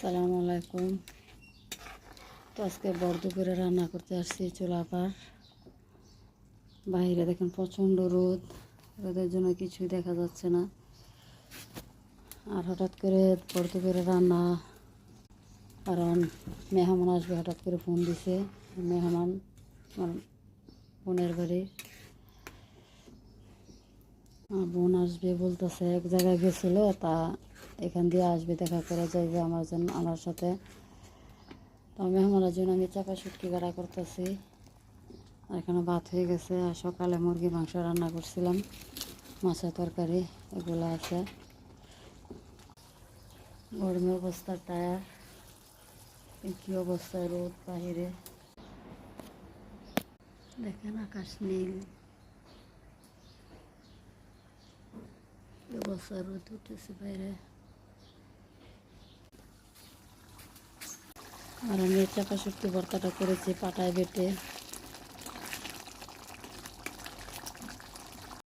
আসসালামু আলাইকুম। তো আজকে বড় দুপুরে রান্না করতে আসছি চুলা পার। বাইরে দেখেন প্রচণ্ড রোদ, রোদের জন্য কিছুই দেখা যাচ্ছে না। আর হঠাৎ করে বড় দুপুরে রান্না, কারণ মেহমান আসবে, হঠাৎ করে ফোন দিছে। মেহমান আমার বোনের বাড়ির বোন আসবে বলতেছে, এক জায়গায় গেছিলো, তা এখান দিয়ে আসবে, দেখা করে যাইবে আমার সাথে। তো মেহমানের জন্য আমি চাপা শুটকি কাটা করতেছি। আর এখানে ভাত হয়ে গেছে। আর সকালে মুরগি মাংস রান্না করছিলাম, মাছের তরকারি এগুলো আছে। গরমে অবস্থা টায়ার, কী অবস্থায় রোদ বাহিরে দেখেন, আকাশ নীল, অবস্থা রোদ উঠেছে বাইরে। আর আমি চাপা শুটকি ভর্তাটা করেছি পাটায় বেটে।